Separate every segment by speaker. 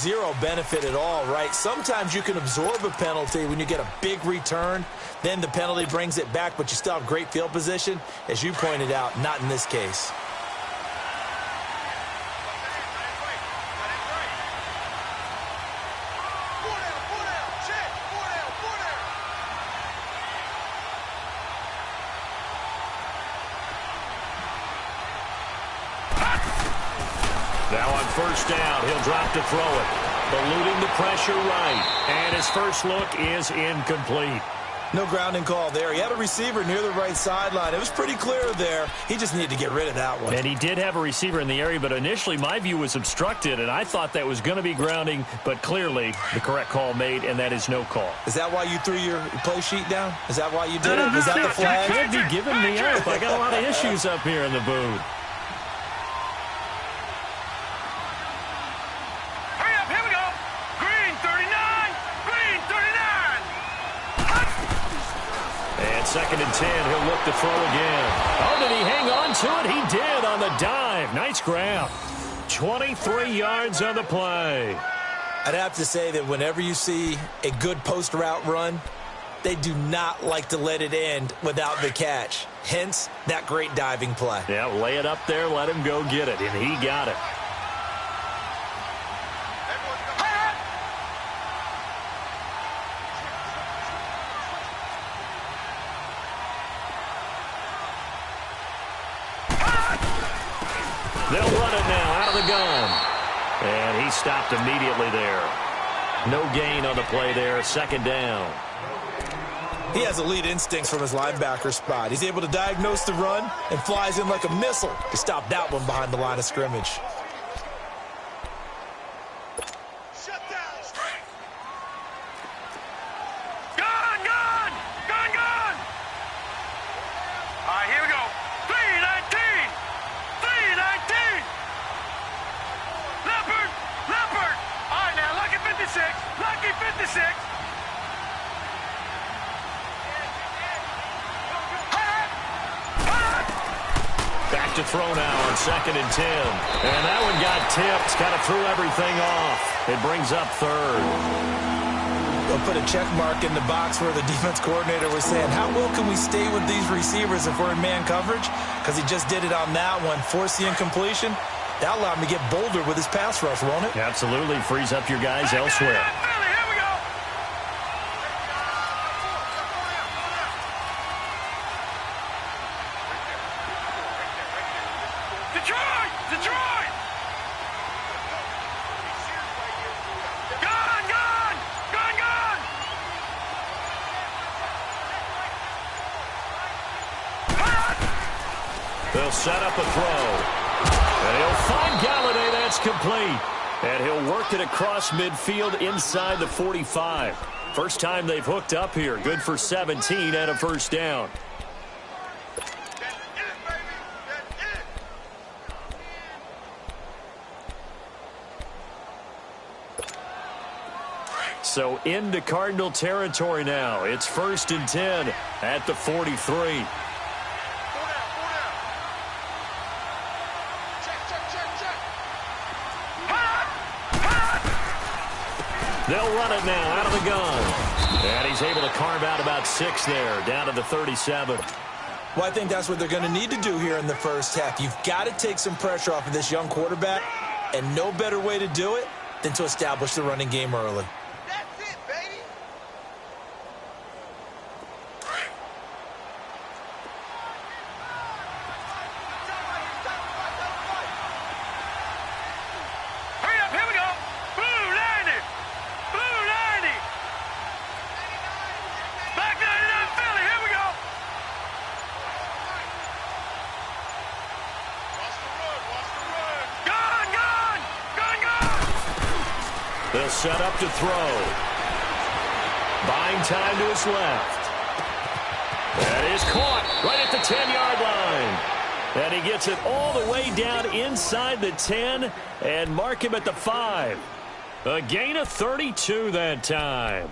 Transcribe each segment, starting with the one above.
Speaker 1: zero benefit at all, right? Sometimes you can absorb a penalty when you get a big return. Then the penalty brings it back, but you still have great field position. As you pointed out, not in this case.
Speaker 2: Now on first down, he'll drop to throw it. Eluding the pressure right. And his first look is incomplete.
Speaker 1: No grounding call there. He had a receiver near the right sideline. It was pretty clear there. He just needed to get rid of that one.
Speaker 2: And he did have a receiver in the area, but initially my view was obstructed, and I thought that was going to be grounding, but clearly the correct call made, and that is no call.
Speaker 1: Is that why you threw your play sheet down? Is that why you did it? Was that the flag?
Speaker 2: You could be giving me up. I got a lot of issues up here in the booth. Second and 10, he'll look to throw again. Oh, did he hang on to it? He did on the dive. Nice grab. 23 yards on the play.
Speaker 1: I'd have to say that whenever you see a good post route run, they do not like to let it end without the catch. Hence, that great diving play.
Speaker 2: Yeah, lay it up there, let him go get it, and he got it. They'll run it now out of the gun. And he stopped immediately there. No gain on the play there. Second down.
Speaker 1: He has elite instincts from his linebacker spot. He's able to diagnose the run and flies in like a missile to stop that one behind the line of scrimmage.
Speaker 2: Back to throw now on second and 10. And that one got tipped. Kind of threw everything off. It brings up third.
Speaker 1: They'll put a check mark in the box where the defense coordinator was saying, how well can we stay with these receivers if we're in man coverage? Because he just did it on that one. Force the incompletion. That allowed him to get bolder with his pass rush, won't it?
Speaker 2: Absolutely. Frees up your guys elsewhere. They'll set up a throw. And he'll find Galladay. That's complete. And he'll work it across midfield inside the 45. First time they've hooked up here. Good for 17 and a first down. So into Cardinal territory now. It's first and 10 at the 43. They'll run it now out of the gun. And he's able to carve out about 6 there, down to the 37.
Speaker 1: Well, I think that's what they're going to need to do here in the first half. You've got to take some pressure off of this young quarterback, and no better way to do it than to establish the running game early.
Speaker 3: That's it, baby. Hurry up, here we go. Blue 90. Blue 90. Back 99 Philly, here we go. Watch the run, watch the run. Gun, gun, gun, gun.
Speaker 2: They'll set up to throw. Buying time to his left. That is caught right at the 10-yard line. And he gets it all the way down inside the 10 and mark him at the 5. A gain of 32 that time.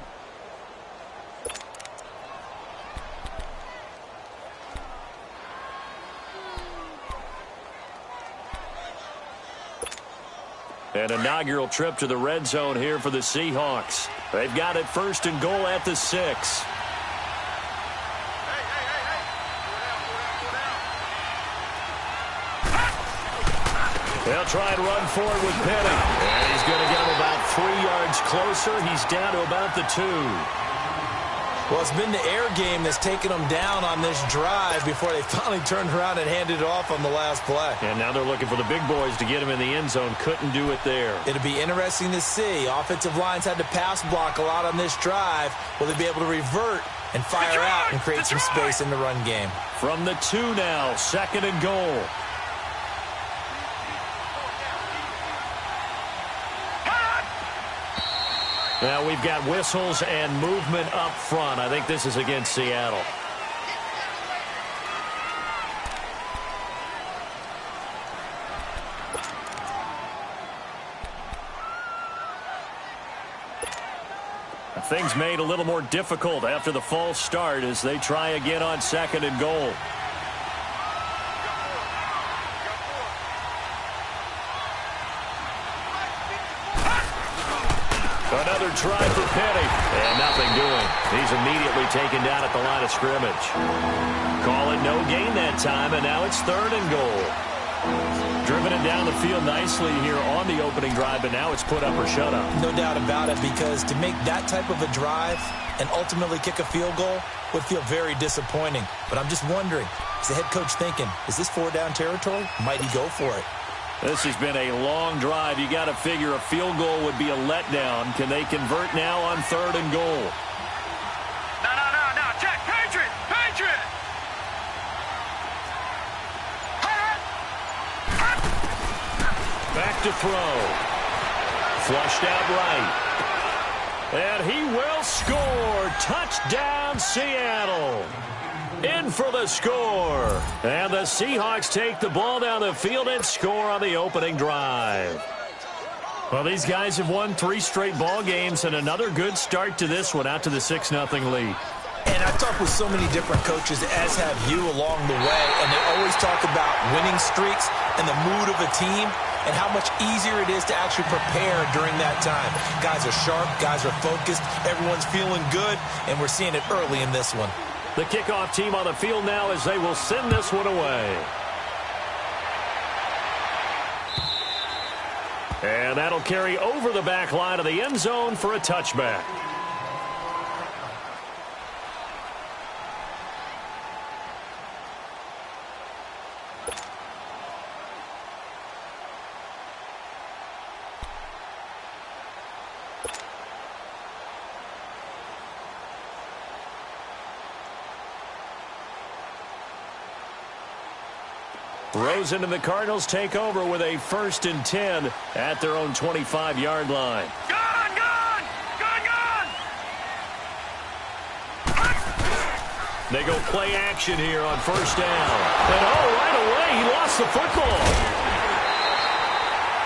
Speaker 2: An inaugural trip to the red zone here for the Seahawks. They've got it 1st and goal at the 6. They'll try and run forward with Penny. And he's going to get him about 3 yards closer. He's down to about the 2.
Speaker 1: Well, it's been the air game that's taken them down on this drive before they finally turned around and handed it off on the last play.
Speaker 2: And now they're looking for the big boys to get him in the end zone. Couldn't do it there.
Speaker 1: It'll be interesting to see. Offensive lines had to pass block a lot on this drive. Will they be able to revert and fire out and create some space in the run game?
Speaker 2: From the 2 now, 2nd and goal. Now we've got whistles and movement up front. I think this is against Seattle. Things made a little more difficult after the false start as they try again on 2nd and goal. Another try for Penny. And nothing doing. He's immediately taken down at the line of scrimmage. Call it no gain that time, and now it's 3rd and goal. Driven it down the field nicely here on the opening drive, but now it's put up or shut up.
Speaker 1: No doubt about it, because to make that type of a drive and ultimately kick a field goal would feel very disappointing. But I'm just wondering, is the head coach thinking, is this 4-down territory? Might he go for it?
Speaker 2: This has been a long drive. You got to figure a field goal would be a letdown. Can they convert now on 3rd and goal?
Speaker 3: No. Check. Patriot.
Speaker 2: Back to throw. Flushed out right. And he will score. Touchdown, Seattle. In for the score. And the Seahawks take the ball down the field and score on the opening drive. Well, these guys have won 3 straight ball games, and another good start to this one, out to the 6-0 lead.
Speaker 1: And I've talked with so many different coaches, as have you, along the way, and they always talk about winning streaks and the mood of a team and how much easier it is to actually prepare during that time. Guys are sharp, guys are focused, everyone's feeling good, and we're seeing it early in this one.
Speaker 2: The kickoff team on the field now as they will send this one away. And that'll carry over the back line of the end zone for a touchback. Rosen and the Cardinals take over with a 1st and 10 at their own 25-yard line.
Speaker 3: Gone!
Speaker 2: They go play action here on 1st down. And right away, he lost the football.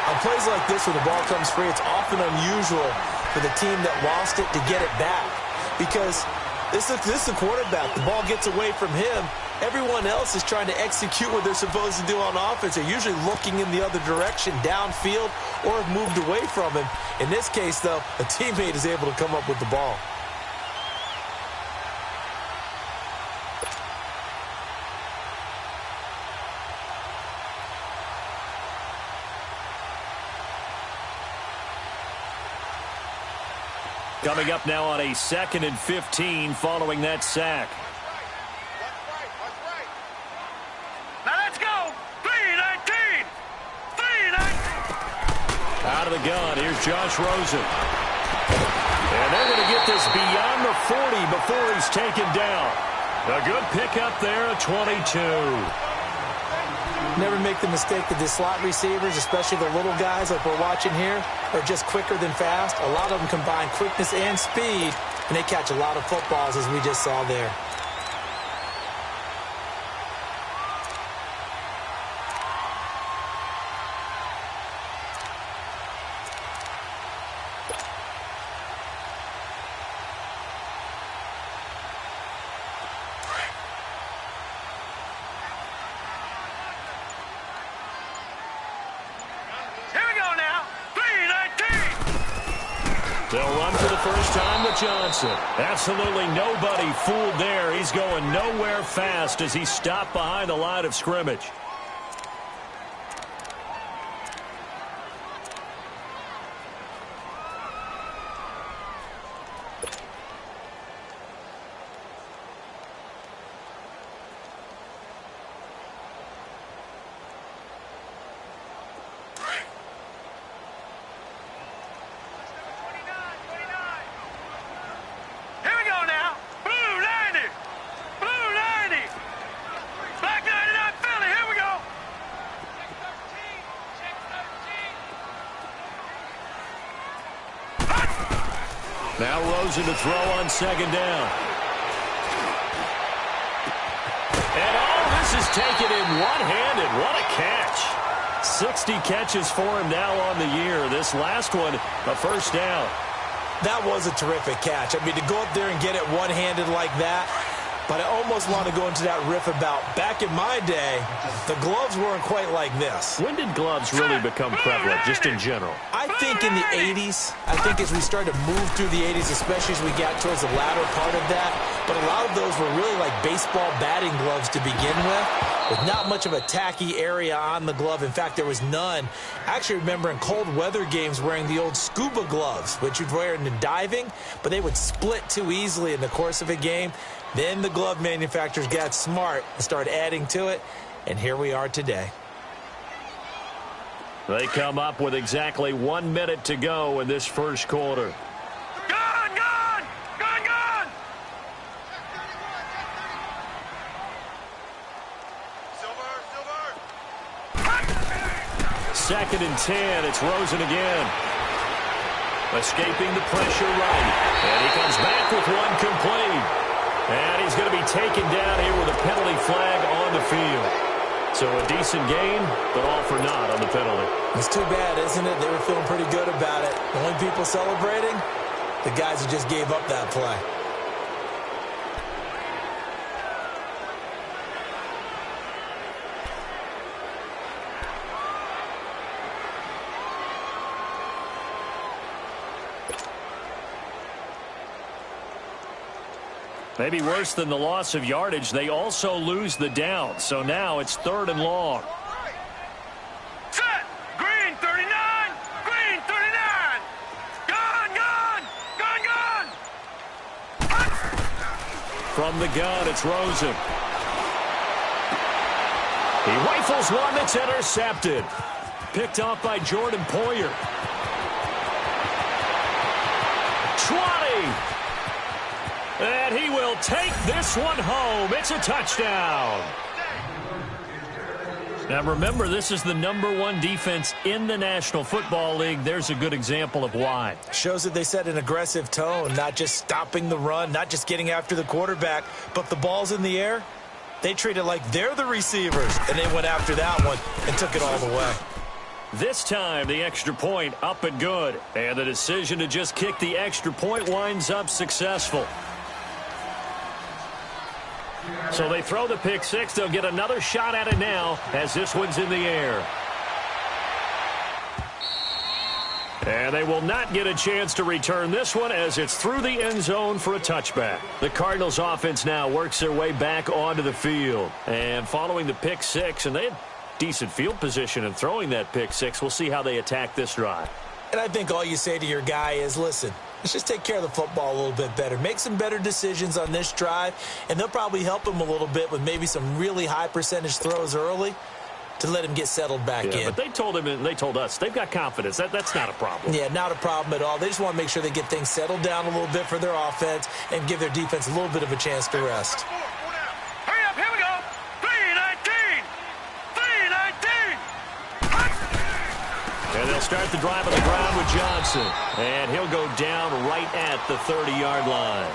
Speaker 1: On plays like this, when the ball comes free, it's often unusual for the team that lost it to get it back. Because this is the quarterback. The ball gets away from him. Everyone else is trying to execute what they're supposed to do on offense. They're usually looking in the other direction, downfield, or have moved away from him. In this case, though, a teammate is able to come up with the ball.
Speaker 2: Coming up now on a 2nd and 15 following that sack. Out of the gun, here's Josh Rosen. And they're going to get this beyond the 40 before he's taken down. A good pickup there at 22.
Speaker 1: Never make the mistake that the slot receivers, especially the little guys like we're watching here, are just quicker than fast. A lot of them combine quickness and speed, and they catch a lot of footballs, as we just saw there.
Speaker 3: Here we go now. 3,
Speaker 2: They'll run for the first time with Johnson. Absolutely nobody fooled there. He's going nowhere fast as he stopped behind the line of scrimmage. Now Rosen to throw on second down. And all this is taken in one-handed. What a catch. 60 catches for him now on the year. This last one, a first down.
Speaker 1: That was a terrific catch. I mean, to go up there and get it one-handed like that, but I almost want to go into that riff about back in my day, the gloves weren't quite like this.
Speaker 2: When did gloves really become prevalent, just in general?
Speaker 1: I think in the 80s. I think as we started to move through the 80s, especially as we got towards the latter part of that. But a lot of those were really like baseball batting gloves to begin with not much of a tacky area on the glove. In fact, there was none. I actually remember in cold weather games wearing the old scuba gloves, which you'd wear in the diving, but they would split too easily in the course of a game. Then the glove manufacturers got smart and started adding to it, and here we are today.
Speaker 2: They come up with exactly 1 minute to go in this first quarter.
Speaker 3: Gone, gone! Gone, gone!
Speaker 2: Second and 10. It's Rosen again. Escaping the pressure right. And he comes back with one complete. And he's going to be taken down here with a penalty flag on the field. So a decent game, but all for naught on the penalty.
Speaker 1: It's too bad, isn't it? They were feeling pretty good about it. The only people celebrating, the guys who just gave up that play.
Speaker 2: Maybe worse than the loss of yardage, they also lose the down. So now it's 3rd and long.
Speaker 3: Set! Green 39! Green 39! Gone, gone! Gone, gone!
Speaker 2: From the gun, it's Rosen. He rifles one that's intercepted. Picked off by Jordan Poyer. 20! And he will take this one home. It's a touchdown. Now remember, this is the #1 defense in the National Football League. There's a good example of why.
Speaker 1: Shows that they set an aggressive tone, not just stopping the run, not just getting after the quarterback, but the ball's in the air. They treat it like they're the receivers, and they went after that one and took it all the way.
Speaker 2: This time, the extra point up and good. And the decision to just kick the extra point winds up successful. So they throw the pick six. They'll get another shot at it now as this one's in the air. And they will not get a chance to return this one as it's through the end zone for a touchback. The Cardinals offense now works their way back onto the field. And following the pick six, and they had decent field position in throwing that pick six. We'll see how they attack this drive.
Speaker 1: And I think all you say to your guy is, listen, let's just take care of the football a little bit better. Make some better decisions on this drive, and they'll probably help him a little bit with maybe some really high percentage throws early to let him get settled back in.
Speaker 2: But they told him and they told us they've got confidence. That's not a problem.
Speaker 1: Yeah, not a problem at all. They just want to make sure they get things settled down a little bit for their offense and give their defense a little bit of a chance to rest.
Speaker 3: Hurry up, here we go. 3:19. 3:19.
Speaker 2: And they'll start the drive on the ground with Johnson. And he'll go down right at the 30-yard line.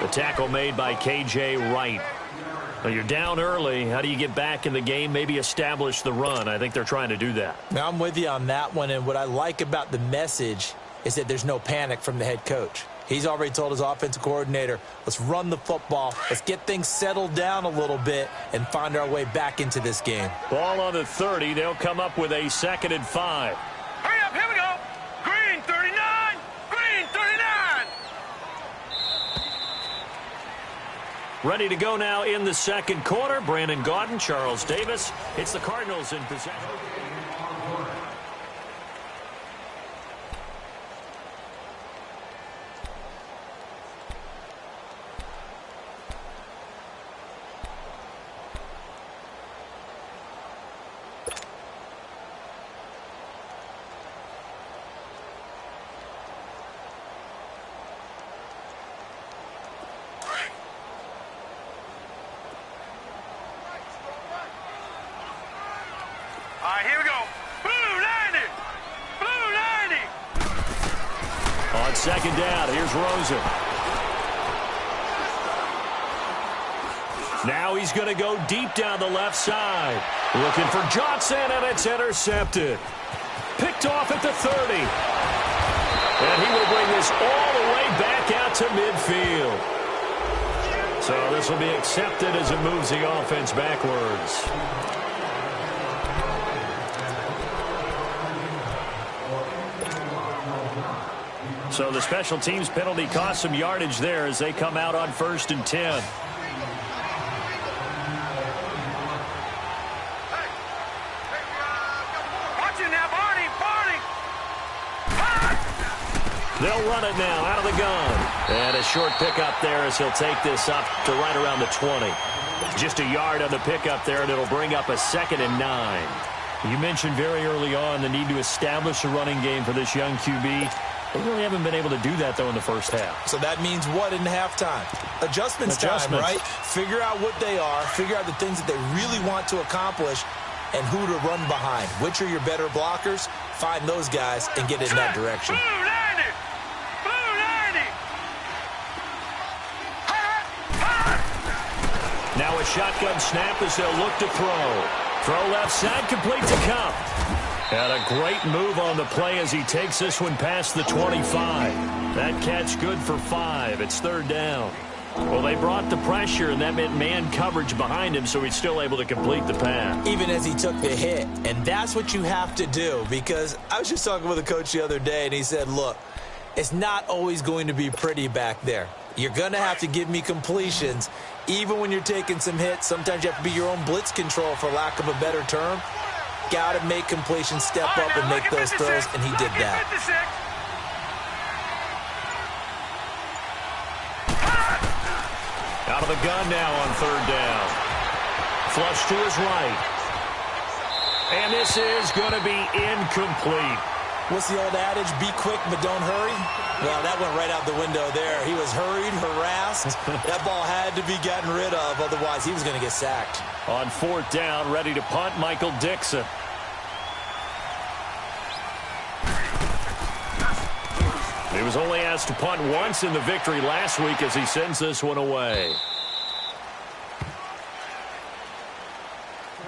Speaker 2: The tackle made by K.J. Wright. Well, you're down early. How do you get back in the game, maybe establish the run? I think they're trying to do that.
Speaker 1: Now, I'm with you on that one, and what I like about the message is that there's no panic from the head coach. He's already told his offensive coordinator, let's run the football, let's get things settled down a little bit and find our way back into this game.
Speaker 2: Ball on the 30. They'll come up with a 2nd and 5.
Speaker 3: Hurry up, here we go. Green 39. Green
Speaker 2: Ready to go now in the second quarter. Brandon Gaudin, Charles Davis. It's the Cardinals in possession.
Speaker 3: All right, here we go. Blue 90. Blue 90.
Speaker 2: On second down, here's Rosen. Now he's going to go deep down the left side. Looking for Johnson, and it's intercepted. Picked off at the 30. And he will bring this all the way back out to midfield. So this will be accepted as it moves the offense backwards. So the special teams penalty cost some yardage there as they come out on 1st and 10.
Speaker 3: Watch it now, Barney.
Speaker 2: They'll run it now out of the gun. And a short pickup there as he'll take this up to right around the 20. Just a yard on the pickup there, and it'll bring up a 2nd and 9. You mentioned very early on the need to establish a running game for this young QB. They really haven't been able to do that, though, in the first half.
Speaker 1: So that means what in halftime? Adjustments time, right? Figure out what they are, figure out the things that they really want to accomplish, and who to run behind. Which are your better blockers? Find those guys and get in that direction.
Speaker 3: Blue 90. Blue 90.
Speaker 2: Now a shotgun snap as they'll look to throw. Throw left side, complete to Cup. And a great move on the play as he takes this one past the 25. That catch good for 5. It's 3rd down. Well, they brought the pressure, and that meant man coverage behind him, so he's still able to complete the pass.
Speaker 1: Even as he took the hit. And that's what you have to do, because I was just talking with a coach the other day, and he said, look, it's not always going to be pretty back there. You're going to have to give me completions. Even when you're taking some hits, sometimes you have to be your own blitz control, for lack of a better term. Got to make completions, step up, and make those throws, and he did that.
Speaker 2: Out of the gun now on 3rd down. Flush to his right. And this is going to be incomplete.
Speaker 1: What's the old adage? Be quick, but don't hurry? Well, that went right out the window there. He was hurried, harassed. That ball had to be gotten rid of, otherwise he was going to get sacked.
Speaker 2: On 4th down, ready to punt, Michael Dixon. He was only asked to punt once in the victory last week as he sends this one away.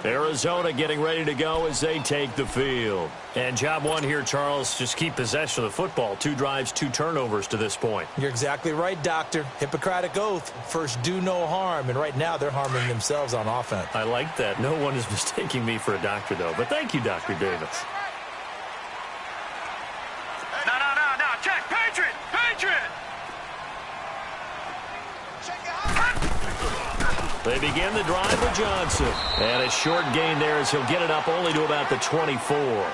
Speaker 2: Arizona getting ready to go as they take the field. And job one here, Charles, just keep possession of the football. 2 drives, 2 turnovers to this point.
Speaker 1: You're exactly right, Doctor. Hippocratic oath. First, do no harm. And right now, they're harming themselves on offense.
Speaker 2: I like that. No one is mistaking me for a doctor, though. But thank you, Dr. Davis.
Speaker 3: No. Check. Patriot.
Speaker 2: They begin the drive with Johnson. And a short gain there as he'll get it up only to about the 24.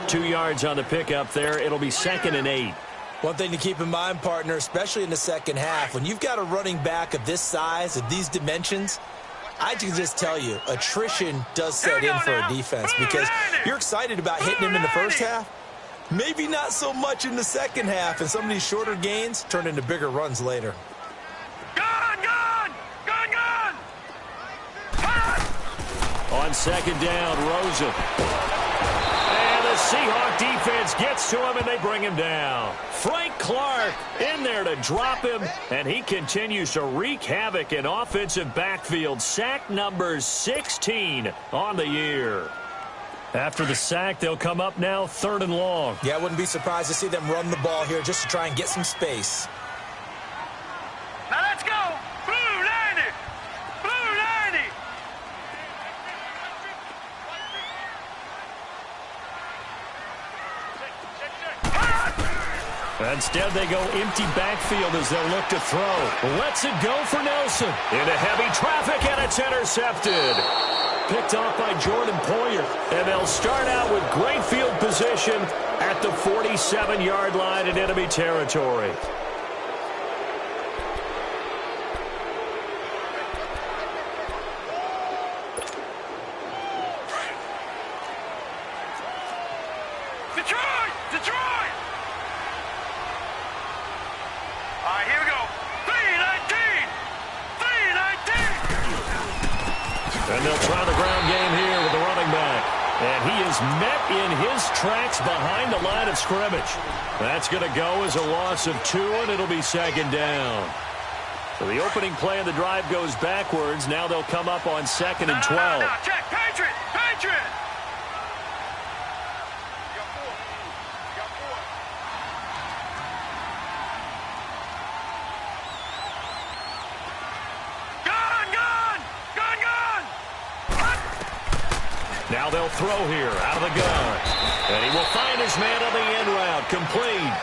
Speaker 2: 2 yards on the pickup there. It'll be 2nd and 8.
Speaker 1: One thing to keep in mind, partner, especially in the second half, when you've got a running back of this size, of these dimensions, I can just tell you, attrition does set in for a defense, because you're excited about hitting him in the first half. Maybe not so much in the second half, and some of these shorter gains turn into bigger runs later.
Speaker 2: On 2nd down, Rosen. And the Seahawk defense gets to him, and they bring him down. Frank Clark in there to drop him, and he continues to wreak havoc in offensive backfield. Sack number 16 on the year. After the sack, they'll come up now 3rd and long.
Speaker 1: Yeah, I wouldn't be surprised to see them run the ball here just to try and get some space.
Speaker 3: Now let's go. Blue 90. Blue 90.
Speaker 2: Instead, they go empty backfield as they'll look to throw. Lets it go for Nelson. Into heavy traffic, and it's intercepted. Picked off by Jordan Poyer. And they'll start out with great field position at the 47-yard line in enemy territory.
Speaker 3: Detroit! All right, here we go. 3-19!
Speaker 2: And they'll try the ground game here with the running back. And he is met in his tracks behind the line of scrimmage. That's going to go as a loss of 2, and it'll be second down. So the opening play of the drive goes backwards. Now they'll come up on 2nd and 12.
Speaker 3: No, check. Patriot!
Speaker 2: Now they'll throw here out of the gun. And he will find his man on the end route. Complete.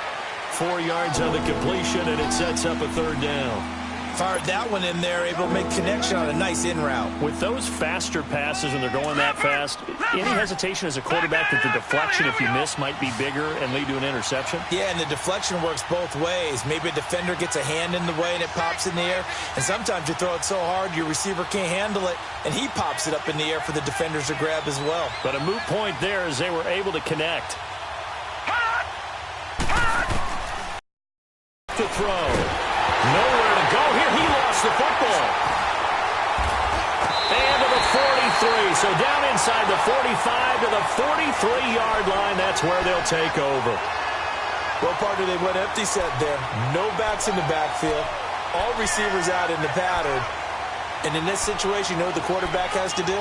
Speaker 2: 4 yards on the completion, and it sets up a 3rd down.
Speaker 1: Fired that one in there, able to make connection on a nice in route.
Speaker 2: With those faster passes and they're going that fast, any hesitation as a quarterback that the deflection, if you miss, might be bigger and lead to an interception?
Speaker 1: Yeah, and the deflection works both ways. Maybe a defender gets a hand in the way and it pops in the air. And sometimes you throw it so hard your receiver can't handle it, and he pops it up in the air for the defenders to grab as well.
Speaker 2: But a moot point there as they were able to connect. To throw. Nowhere to go here. He lost the football. And to the 43. So down inside the 45 to the 43-yard line. That's where they'll take over.
Speaker 1: Well, partner, they went empty set there. No backs in the backfield. All receivers out in the pattern. And in this situation, you know what the quarterback has to do?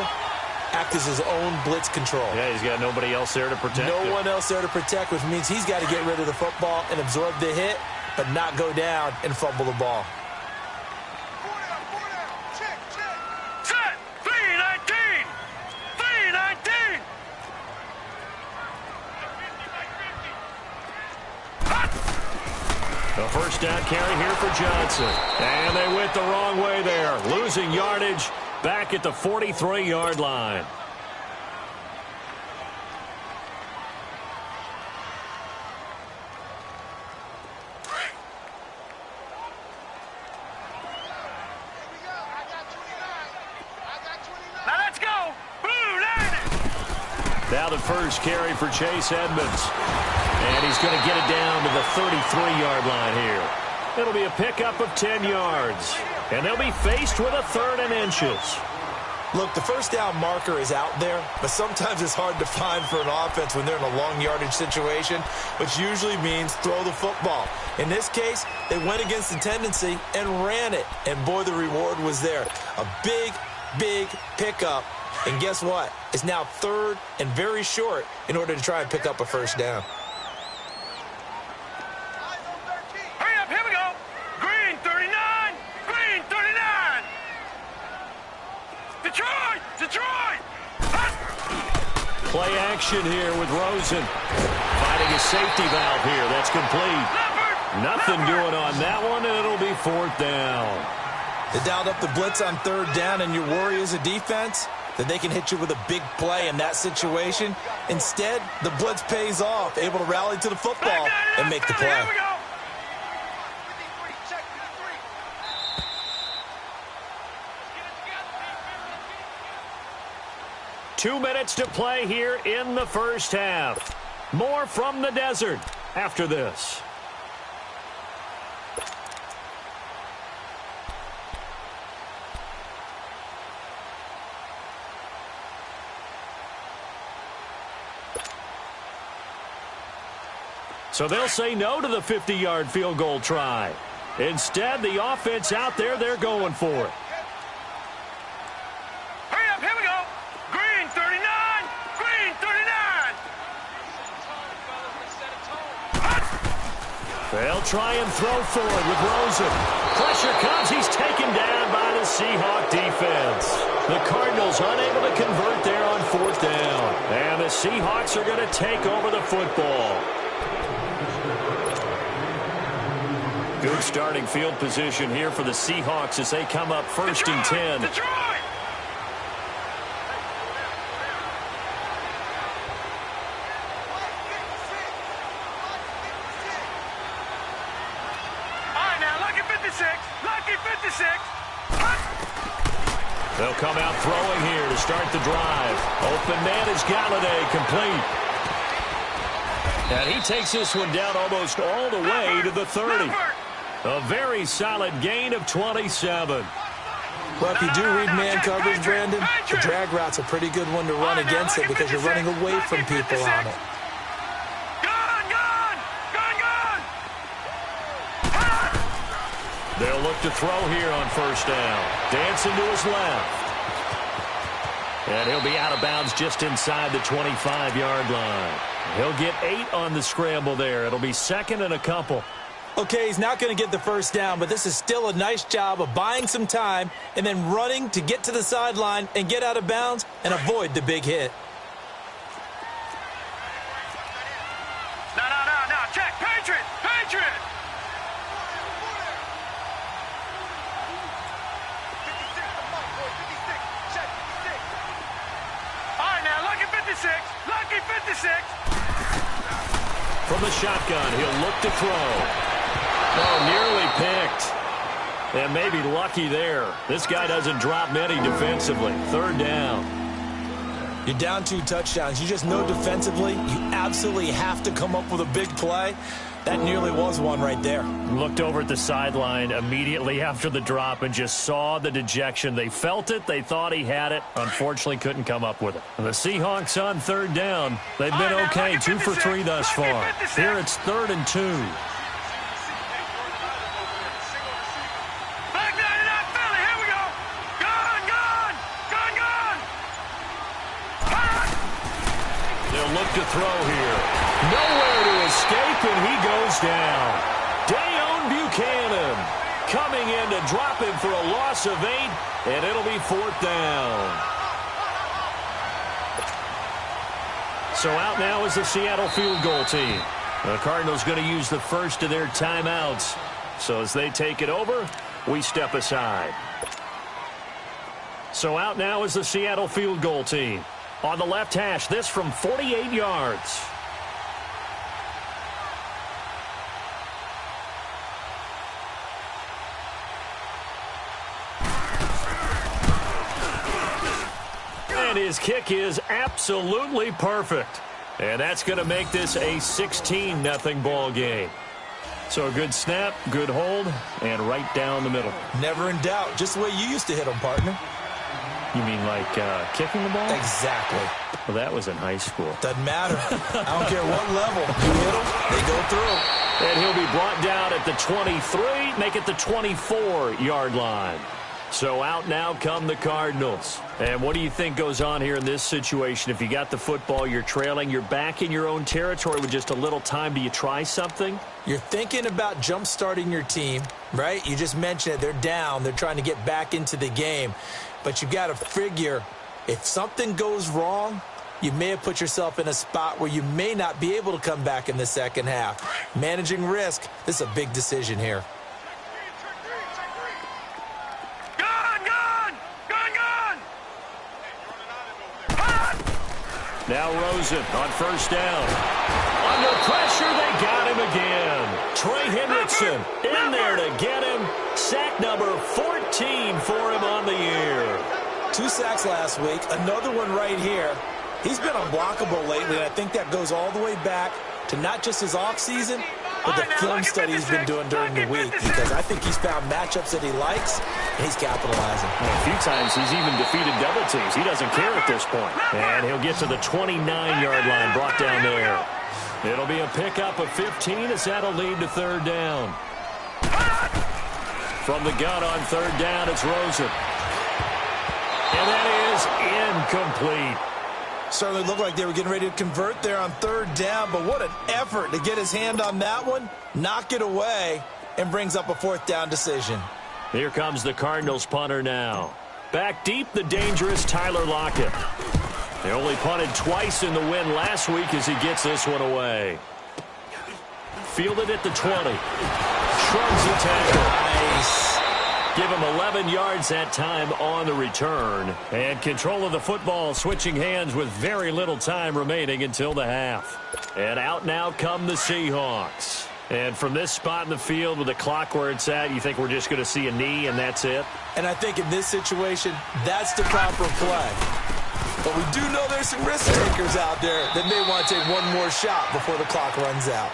Speaker 1: Act as his own blitz control.
Speaker 2: Yeah, he's got nobody else there to protect him.
Speaker 1: No one else there to protect, which means he's got to get rid of the football and absorb the hit, but not go down and fumble the ball.
Speaker 3: Check. Set! 3-19! 3-19!
Speaker 2: The first down carry here for Johnson. And they went the wrong way there. Losing yardage back at the 43-yard line.
Speaker 3: Now let's go! Blue line!
Speaker 2: Now the first carry for Chase Edmonds. And he's going to get it down to the 33-yard line here. It'll be a pickup of 10 yards. And they'll be faced with a 3rd and inches.
Speaker 1: Look, the first down marker is out there, but sometimes it's hard to find for an offense when they're in a long yardage situation, which usually means throw the football. In this case, they went against the tendency and ran it. And boy, the reward was there. A big pickup. And guess what? It's now 3rd and very short in order to try and pick up a first down.
Speaker 3: Hurry up, here we go! Green 39! Green 39! Detroit!
Speaker 2: Play action here with Rosen. Finding a safety valve here. That's complete. Nothing doing on that one, and it'll be 4th down.
Speaker 1: They dialed up the blitz on 3rd down, and your worry as a defense that they can hit you with a big play in that situation. Instead, the blitz pays off, able to rally to the football and make the play.
Speaker 3: Here we go!
Speaker 2: 2 minutes to play here in the first half. More from the desert after this. So they'll say no to the 50-yard field goal try. Instead, the offense out there, they're going for it.
Speaker 3: Hurry up, here we go! Green 39! Green 39!
Speaker 2: They'll try and throw forward with Rosen. Pressure comes. He's taken down by the Seahawks defense. The Cardinals unable to convert there on 4th down. And the Seahawks are going to take over the football. Good starting field position here for the Seahawks as they come up first and 10.
Speaker 3: Detroit!
Speaker 2: They'll come out throwing here to start the drive. Open man is Galladay, complete. And he takes this one down almost all the way to the 30. A very solid gain of 27.
Speaker 1: Well, if you do read man coverage, Brandon, the drag route's a pretty good one to run against it because you're running away from people on it.
Speaker 2: They'll look to throw here on first down. Dancing to his left. And he'll be out of bounds just inside the 25-yard line. He'll get 8 on the scramble there. It'll be second and a couple.
Speaker 1: Okay, he's not going to get the first down, but this is still a nice job of buying some time and then running to get to the sideline and get out of bounds and avoid the big hit.
Speaker 3: No. Check. Patriot. Lucky 56.
Speaker 2: From the shotgun, he'll look to throw. Oh, nearly picked. And maybe lucky there. This guy doesn't drop many defensively. Third down.
Speaker 1: You're down 2 touchdowns. You just know defensively you absolutely have to come up with a big play. That nearly was one right there.
Speaker 2: Looked over at the sideline immediately after the drop and just saw the dejection. They felt it. They thought he had it. Unfortunately, couldn't come up with it. And the Seahawks on third down. They've been okay. 2 for 3 thus far. Here it's 3rd and 2. They'll look to throw here. Nowhere to escape, and he goes down. Dayon Buchanan coming in to drop him for a loss of 8, and it'll be 4th down. So out now is the Seattle field goal team. The Cardinals going to use the first of their timeouts. So as they take it over, we step aside. So out now is the Seattle field goal team. On the left hash, this from 48 yards. And his kick is absolutely perfect. And that's going to make this a 16-0 ball game. So a good snap, good hold, and right down the middle.
Speaker 1: Never in doubt. Just the way you used to hit them, partner.
Speaker 2: You mean like kicking the ball?
Speaker 1: Exactly.
Speaker 2: Well, that was in high school.
Speaker 1: Doesn't matter. I don't care what level. You hit them, they go through.
Speaker 2: And he'll be brought down at the 23, make it the 24-yard line. So out now come the Cardinals. And what do you think goes on here in this situation? If you got the football, you're trailing, you're back in your own territory with just a little time. Do you try something?
Speaker 1: You're thinking about jump-starting your team, right? You just mentioned it. They're down. They're trying to get back into the game. But you got to figure if something goes wrong, you may have put yourself in a spot where you may not be able to come back in the second half. Managing risk, this is a big decision here.
Speaker 2: Now Rosen on first down. Under pressure, they got him again. Trey Hendrickson in there to get him. Sack number 14 for him on the year.
Speaker 1: 2 sacks last week, another one right here. He's been unblockable lately, and I think that goes all the way back to not just his offseason, but the film study he's been doing during the week, because I think he's found matchups that he likes, and he's capitalizing.
Speaker 2: Well, a few times he's even defeated double teams. He doesn't care at this point. And he'll get to the 29-yard line, brought down there. It'll be a pickup of 15 as that'll lead to third down. From the gun on third down, it's Rosen. And that is incomplete.
Speaker 1: Certainly looked like they were getting ready to convert there on third down, but what an effort to get his hand on that one, knock it away, and brings up a 4th down decision.
Speaker 2: Here comes the Cardinals punter now. Back deep, the dangerous Tyler Lockett. They only punted twice in the win last week as he gets this one away. fielded at the 20. Shrugs the tackle.
Speaker 1: Nice.
Speaker 2: Give him 11 yards that time on the return. And control of the football switching hands with very little time remaining until the half. And out now come the Seahawks. And from this spot in the field with the clock where it's at, you think we're just going to see a knee and that's it?
Speaker 1: And I think in this situation, that's the proper play. But we do know there's some risk takers out there that may want to take one more shot before the clock runs out.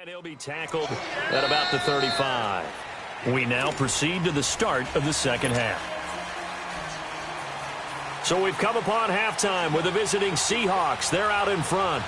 Speaker 2: And he'll be tackled at about the 35. We now proceed to the start of the second half. So we've come upon halftime with the visiting Seahawks. They're out in front.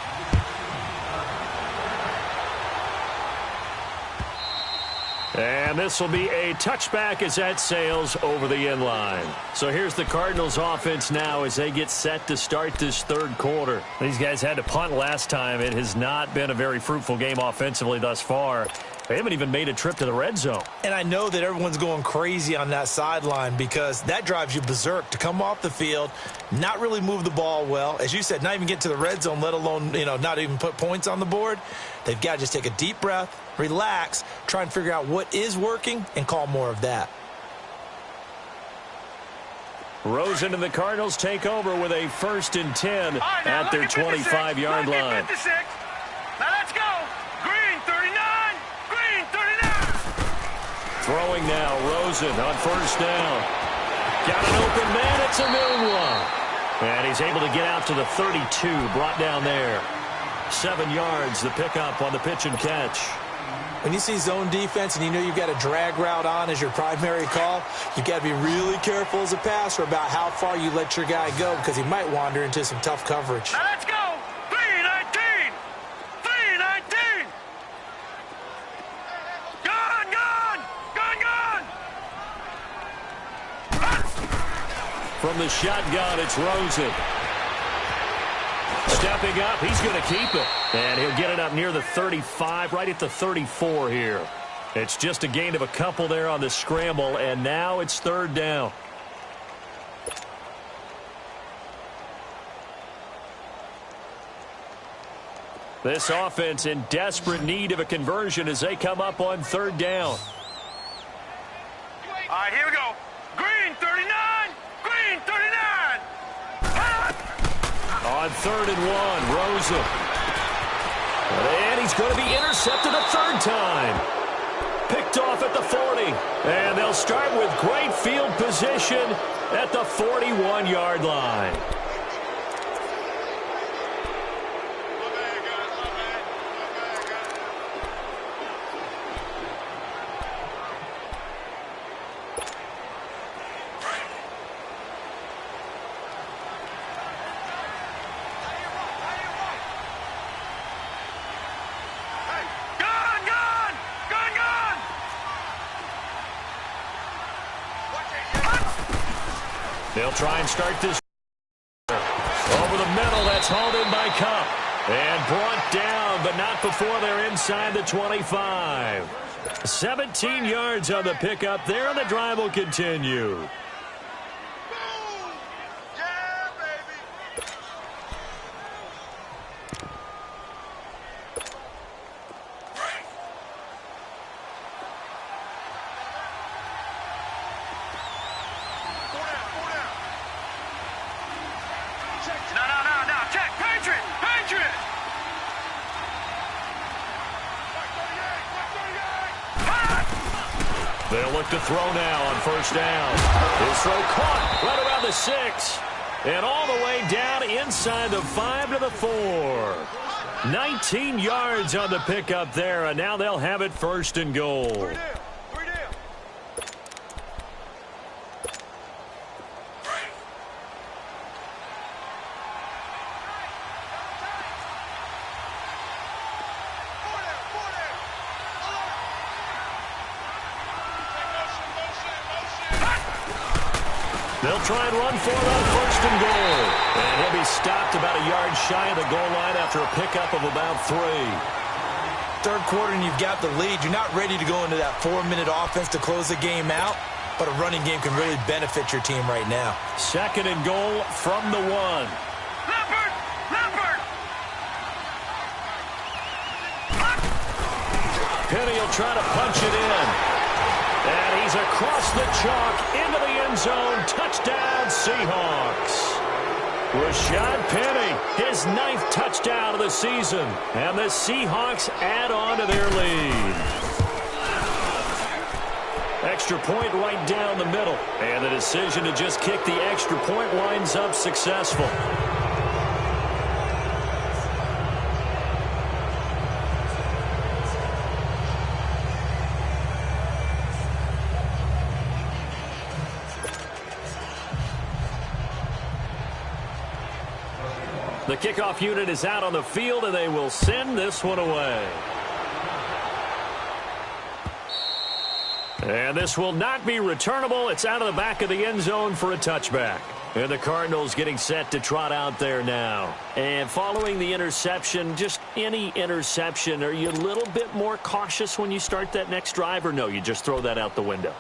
Speaker 2: And this will be a touchback as that sails over the end line. So here's the Cardinals offense now as they get set to start this third quarter. These guys had to punt last time. It has not been a very fruitful game offensively thus far. They haven't even made a trip to the red zone.
Speaker 1: And I know that everyone's going crazy on that sideline because that drives you berserk to come off the field, not really move the ball well. As you said, not even get to the red zone, let alone, not even put points on the board. They've got to just take a deep breath, relax, try and figure out what is working, and call more of that.
Speaker 2: Rosen and the Cardinals take over with a 1st and 10 at their 25-yard line.
Speaker 3: 56. Now let's go. Green 39. Green 39.
Speaker 2: Throwing now, Rosen on 1st down. Got an open man. It's a new one. And he's able to get out to the 32, brought down there. 7 yards, the pickup on the pitch and catch.
Speaker 1: When you see zone defense and you know you've got a drag route on as your primary call, you've got to be really careful as a passer about how far you let your guy go because he might wander into some tough coverage.
Speaker 3: Now let's go. 319. 319. Gone, gone. Gone, gone.
Speaker 2: From the shotgun, it's Rosen. Stepping up, he's going to keep it. And he'll get it up near the 35, right at the 34 here. It's just a gain of a couple there on the scramble, and now it's 3rd down. This offense in desperate need of a conversion as they come up on 3rd down.
Speaker 3: All right, here we go. Green 39. Green 39.
Speaker 2: On 3rd and 1, Rosen. And he's going to be intercepted a 3rd time. Picked off at the 40. And they'll start with great field position at the 41-yard line. They'll try and start this. Over the middle, that's hauled in by Cup. And brought down, but not before they're inside the 25. 17 yards on the pickup there, and the drive will continue. They'll look to throw now on 1st down. His throw caught right around the 6. And all the way down inside the 5 to the 4. 19 yards on the pickup there, and now they'll have it 1st and goal. They'll try and run for it on 1st and goal. And he'll be stopped about a yard shy of the goal line after a pickup of about 3.
Speaker 1: Third quarter and you've got the lead. You're not ready to go into that 4-minute offense to close the game out, but a running game can really benefit your team right now.
Speaker 2: 2nd and goal from the 1.
Speaker 3: Leopard! Leopard!
Speaker 2: Penny will try to punch it in. And he's across the chalk into the end zone. Touchdown, Seahawks. Rashad Penny, his 9th touchdown of the season. And the Seahawks add on to their lead. Extra point right down the middle. And the decision to just kick the extra point winds up successful. The kickoff unit is out on the field, and they will send this one away. And this will not be returnable. It's out of the back of the end zone for a touchback. And the Cardinals getting set to trot out there now. And following the interception, just any interception, are you a little bit more cautious when you start that next drive, or no, you just throw that out the window?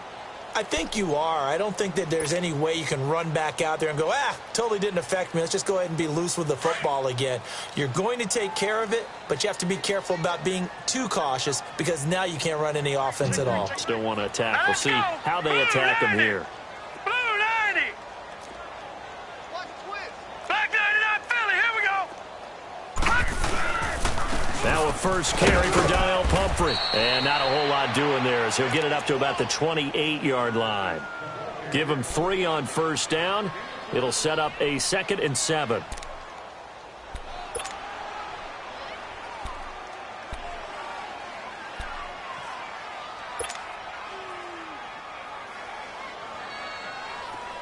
Speaker 1: I think you are. I don't think that there's any way you can run back out there and go, totally didn't affect me. Let's just go ahead and be loose with the football again. You're going to take care of it, but you have to be careful about being too cautious because now you can't run any offense at all.
Speaker 2: Still want to attack. We'll see how they attack him here.
Speaker 3: Blue 90! Black 99 Philly, here we go!
Speaker 2: Now a first carry for Donnell Pumphrey. And not a whole lot doing there as he'll get it up to about the 28-yard line. Give him 3 on 1st down. It'll set up a 2nd and 7.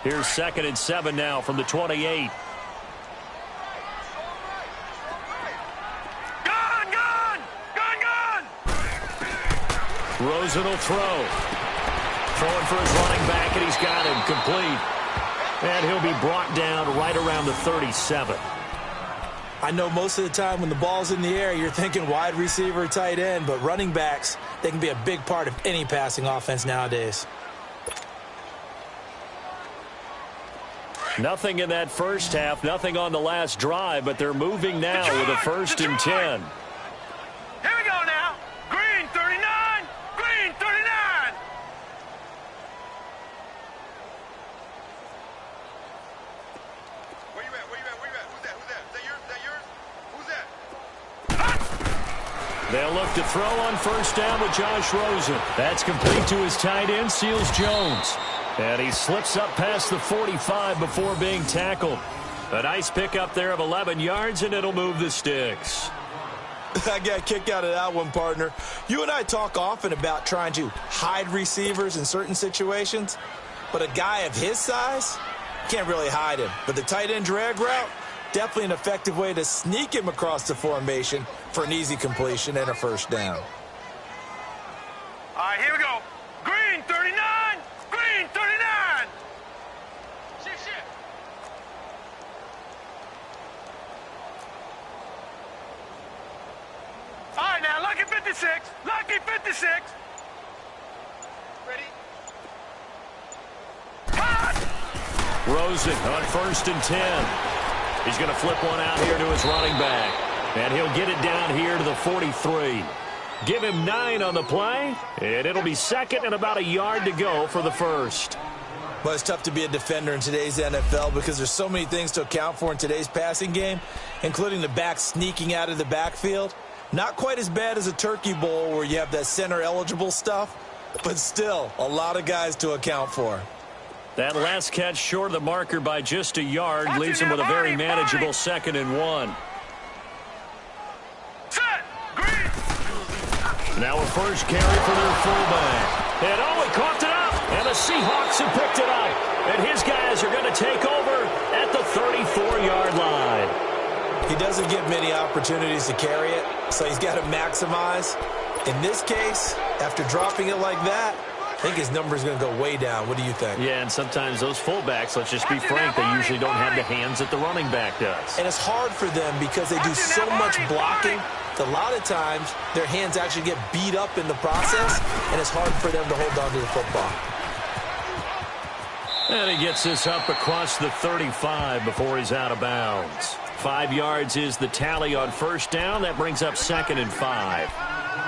Speaker 2: Here's 2nd and 7 now from the 28. Rosen will throw. Throwing for his running back, and he's got him complete. And he'll be brought down right around the 37.
Speaker 1: I know most of the time when the ball's in the air, you're thinking wide receiver, tight end, but running backs, they can be a big part of any passing offense nowadays.
Speaker 2: Nothing in that first half, nothing on the last drive, but they're moving now with a 1st and 10.
Speaker 3: Here we go now. Green 39. Green 39. Where you at? Where you at? Where you at? Who's that? Who's that? Is that yours? Is that yours? Who's that?
Speaker 2: They'll look to throw on 1st down with Josh Rosen. That's complete to his tight end, Seals Jones. And he slips up past the 45 before being tackled. A nice pickup there of 11 yards, and it'll move the sticks.
Speaker 1: I got a kick out of that one, partner. You and I talk often about trying to hide receivers in certain situations, but a guy of his size, can't really hide him. But the tight end drag route, definitely an effective way to sneak him across the formation for an easy completion and a 1st down.
Speaker 3: All right, here we go. Green 39. Green 39. Shift. All right, now, lucky 56. Lucky 56. Ready? Cut!
Speaker 2: Rosen on 1st and 10. He's going to flip one out here to his running back. And he'll get it down here to the 43. Give him 9 on the play, and it'll be 2nd and about a yard to go for the 1st.
Speaker 1: Well, it's tough to be a defender in today's NFL because there's so many things to account for in today's passing game, including the back sneaking out of the backfield. Not quite as bad as a turkey bowl where you have that center-eligible stuff, but still a lot of guys to account for.
Speaker 2: That last catch short of the marker by just a yard leaves him with a very manageable 2nd and 1. Now a first carry for their fullback. And he coughed it up. And the Seahawks have picked it up. And his guys are going to take over at the 34-yard line.
Speaker 1: He doesn't get many opportunities to carry it, so he's got to maximize. In this case, after dropping it like that, I think his number is going to go way down. What do you think?
Speaker 2: Yeah, and sometimes those fullbacks, let's just be frank, they usually don't have the hands that the running back does.
Speaker 1: And it's hard for them because they do so much blocking. A lot of times, their hands actually get beat up in the process, and it's hard for them to hold on to the football.
Speaker 2: And he gets this up across the 35 before he's out of bounds. 5 yards is the tally on first down. That brings up 2nd and 5.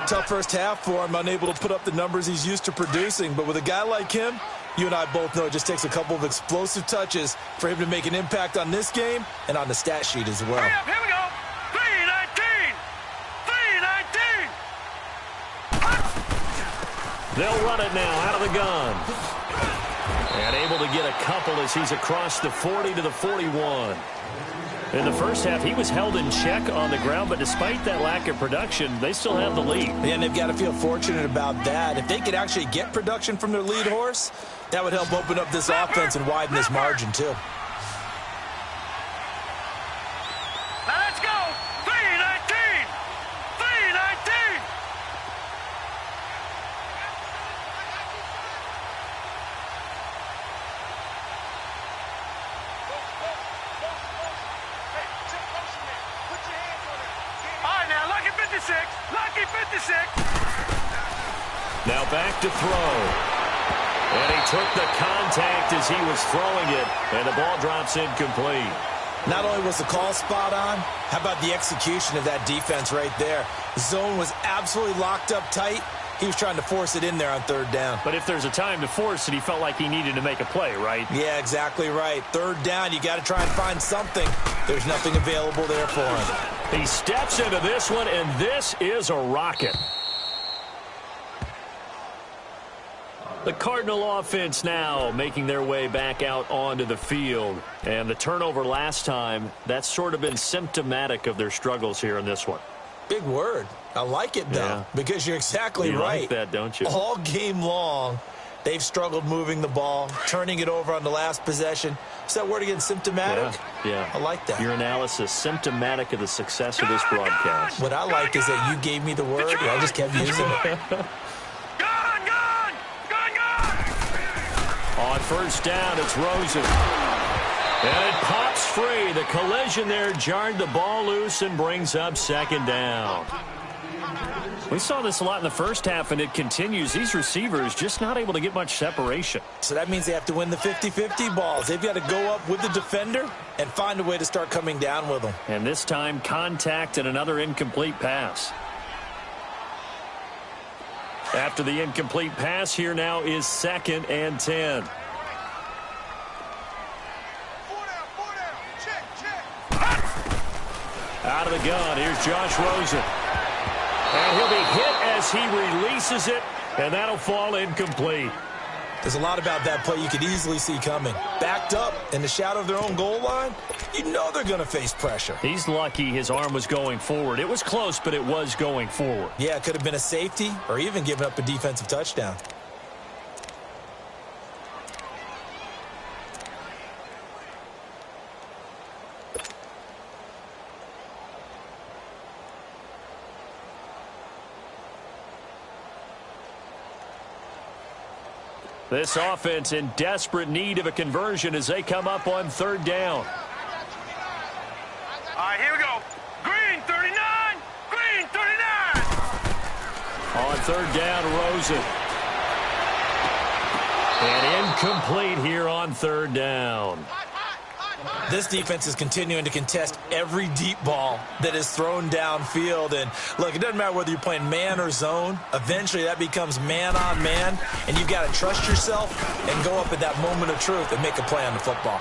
Speaker 1: Tough first half for him, unable to put up the numbers he's used to producing. But with a guy like him, you and I both know it just takes a couple of explosive touches for him to make an impact on this game and on the stat sheet as well.
Speaker 3: Here we go. 319. 319.
Speaker 2: They'll run it now out of the gun. And able to get a couple as he's across the 40 to the 41. In the first half, he was held in check on the ground, but despite that lack of production, they still have the lead.
Speaker 1: And they've got to feel fortunate about that. If they could actually get production from their lead horse, that would help open up this offense and widen this margin, too.
Speaker 3: Now let's go. 319. 319. Lucky 56. Lucky 56.
Speaker 2: Now back to throw. And he took the contact as he was throwing it. And the ball drops incomplete.
Speaker 1: Not only was the call spot on, how about the execution of that defense right there? The zone was absolutely locked up tight. He was trying to force it in there on 3rd down.
Speaker 2: But if there's a time to force it, he felt like he needed to make a play, right?
Speaker 1: Yeah, exactly right. 3rd down, you got to try and find something. There's nothing available there for him.
Speaker 2: He steps into this one, and this is a rocket. The Cardinal offense now making their way back out onto the field. And the turnover last time, that's sort of been symptomatic of their struggles here in this one.
Speaker 1: Big word. I like it, though, because you're exactly right.
Speaker 2: You like that, don't you?
Speaker 1: All game long, they've struggled moving the ball, turning it over on the last possession. Is that word again, symptomatic?
Speaker 2: Yeah.
Speaker 1: I like that.
Speaker 2: Your analysis, symptomatic of the success of this broadcast.
Speaker 1: What I like is that you gave me the word, and I just kept using it.
Speaker 2: On first down, it's Rosen. And it pops free. The collision there jarred the ball loose and brings up 2nd down. We saw this a lot in the first half, and it continues. These receivers just not able to get much separation.
Speaker 1: So that means they have to win the 50-50 balls. They've got to go up with the defender and find a way to start coming down with them.
Speaker 2: And this time, contact and another incomplete pass. After the incomplete pass, here now is 2nd and 10. Out of the gun, here's Josh Rosen. And he'll be hit as he releases it, and that'll fall incomplete.
Speaker 1: There's a lot about that play you could easily see coming. Backed up in the shadow of their own goal line, you know they're going to face pressure.
Speaker 2: He's lucky his arm was going forward. It was close, but it was going forward.
Speaker 1: Yeah, it could have been a safety or even given up a defensive touchdown.
Speaker 2: This offense in desperate need of a conversion as they come up on 3rd down.
Speaker 3: All right, here we go. Green 39. Green 39.
Speaker 2: On 3rd down, Rosen. And incomplete here on 3rd down.
Speaker 1: This defense is continuing to contest every deep ball that is thrown downfield. And, look, it doesn't matter whether you're playing man or zone. Eventually, that becomes man-on-man, and you've got to trust yourself and go up at that moment of truth and make a play on the football.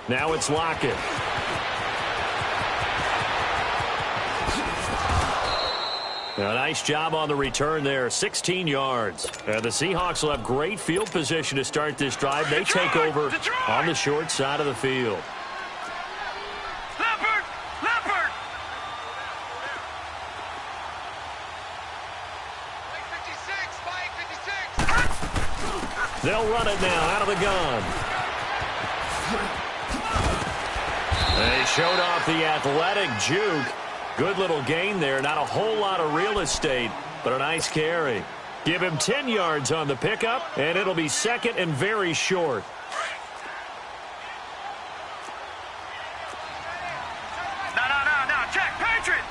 Speaker 2: Now it's Lockett. A nice job on the return there, 16 yards. The Seahawks will have great field position to start this drive. They take over on the short side of the field.
Speaker 3: Leopard! Leopard!
Speaker 2: They'll run it now out of the gun. They showed off the athletic juke. Good little gain there. Not a whole lot of real estate, but a nice carry. Give him 10 yards on the pickup, and it'll be second and very short.
Speaker 3: No. Check. Patriot.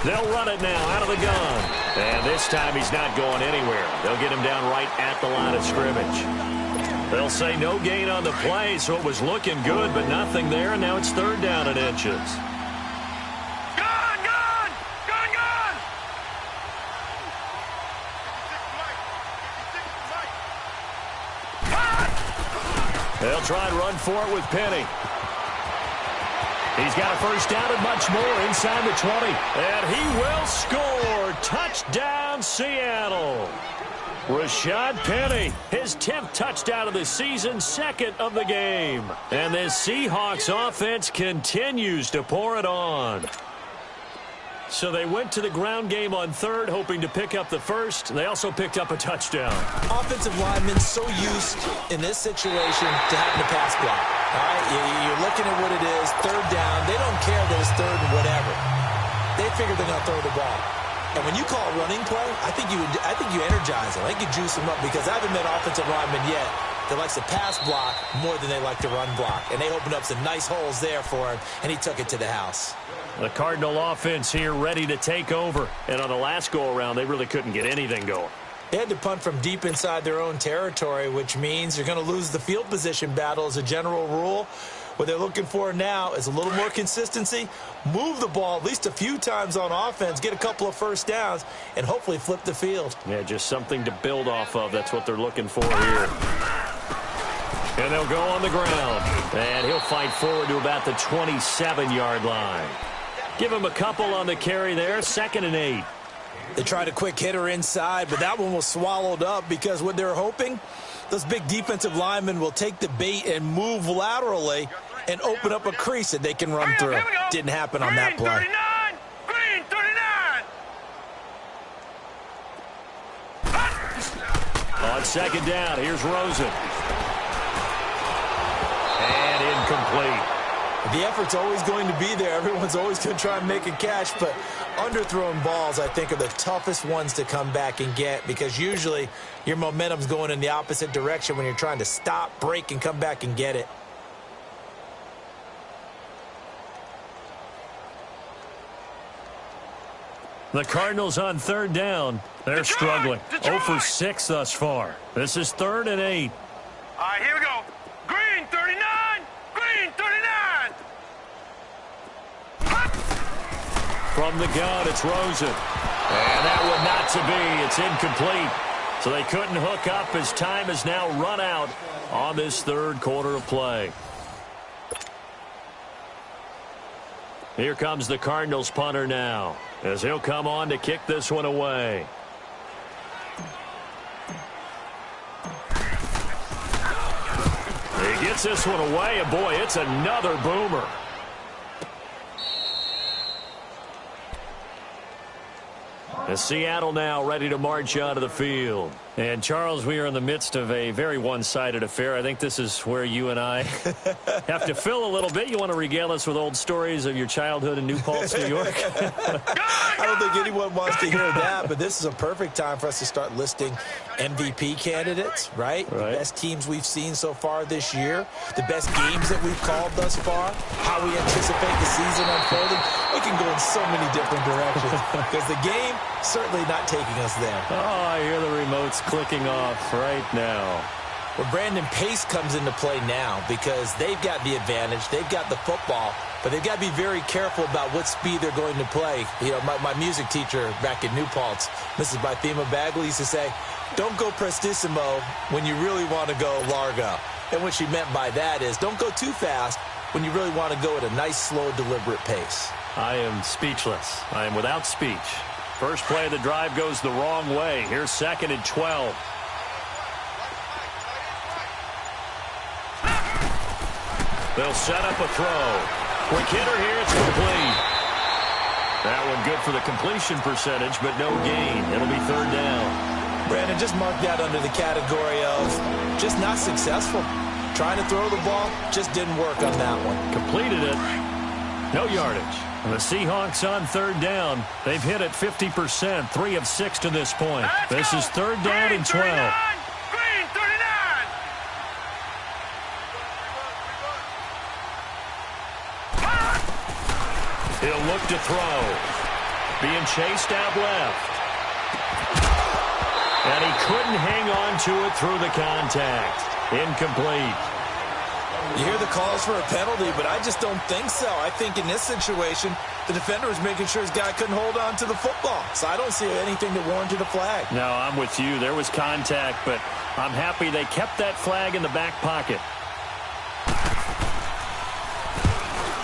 Speaker 2: They'll run it now out of the gun. And this time he's not going anywhere. They'll get him down right at the line of scrimmage. They'll say no gain on the play, so it was looking good, but nothing there, and now it's third down and inches.
Speaker 3: Gone!
Speaker 2: They'll try and run for it with Penny. He's got a first down and much more inside the 20. And he will score. Touchdown, Seattle. Rashad Penny, his 10th touchdown of the season, second of the game. And this Seahawks offense continues to pour it on. So they went to the ground game on third, hoping to pick up the first. They also picked up a touchdown.
Speaker 1: Offensive linemen so used in this situation to having to pass block. All right, you're looking at what it is, third down. They don't care that it's third and whatever. They figure they're going to throw the ball. And when you call a running play, I think you energize them. I think you juice them up because I haven't met offensive linemen yet that likes to pass block more than they like to run block. And they opened up some nice holes there for him, and he took it to the house.
Speaker 2: The Cardinal offense here ready to take over. And on the last go-around, they really couldn't get anything going.
Speaker 1: They had to punt from deep inside their own territory, which means you're going to lose the field position battle as a general rule. What they're looking for now is a little more consistency, move the ball at least a few times on offense, get a couple of first downs, and hopefully flip the field.
Speaker 2: Yeah, just something to build off of. That's what they're looking for here. And they'll go on the ground. And he'll fight forward to about the 27-yard line. Give him a couple on the carry there, 2nd and 8.
Speaker 1: They tried a quick hitter inside, but that one was swallowed up because what they're hoping, those big defensive linemen will take the bait and move laterally and open up a crease that they can run through. Didn't happen on that play.
Speaker 3: Green 39!
Speaker 2: On second down, here's Rosen. And incomplete.
Speaker 1: The effort's always going to be there. Everyone's always going to try and make a catch, but underthrown balls, I think, are the toughest ones to come back and get because usually your momentum's going in the opposite direction when you're trying to stop, break, and come back and get it.
Speaker 2: The Cardinals on third down. They're struggling. 0 for 6 thus far. This is 3rd and 8.
Speaker 3: All right, here we go. Green 39! Green 39!
Speaker 2: From the gun, it's Rosen. And that one not to be. It's incomplete. So they couldn't hook up as time is now run out on this third quarter of play. Here comes the Cardinals punter now, as he'll come on to kick this one away. He gets this one away, and boy, it's another boomer. As Seattle now ready to march onto the field. And, Charles, we are in the midst of a very one-sided affair. I think this is where you and I have to fill a little bit. You want to regale us with old stories of your childhood in New Paltz, New York?
Speaker 1: I don't think anyone wants to hear that, but this is a perfect time for us to start listing MVP candidates, right? The best teams we've seen so far this year, the best games that we've called thus far, how we anticipate the season unfolding. We can go in so many different directions because the game certainly not taking us there.
Speaker 2: Oh, I hear the remotes clicking off right now.
Speaker 1: Well, Brandon, pace comes into play now because they've got the advantage. They've got the football, but they've got to be very careful about what speed they're going to play. You know, my music teacher back in New Paltz, Mrs. Bythema Bagley, used to say, don't go prestissimo when you really want to go largo. And what she meant by that is don't go too fast when you really want to go at a nice, slow, deliberate pace.
Speaker 2: I am speechless. I am without speech. First play of the drive goes the wrong way. Here's 2nd and 12. They'll set up a throw. Quick hitter here. It's complete. That one good for the completion percentage, but no gain. It'll be third down.
Speaker 1: Brandon, just mark that under the category of just not successful. Trying to throw the ball just didn't work on that one.
Speaker 2: Completed it. No yardage. And the Seahawks on third down. They've hit it 50%, 3 of 6 to this point. This is third down and 12.
Speaker 3: Green 39.
Speaker 2: He'll look to throw. Being chased out left. And he couldn't hang on to it through the contact. Incomplete.
Speaker 1: You hear the calls for a penalty, but I just don't think so. I think in this situation, the defender was making sure his guy couldn't hold on to the football. So I don't see anything that warranted a flag.
Speaker 2: No, I'm with you. There was contact, but I'm happy they kept that flag in the back pocket.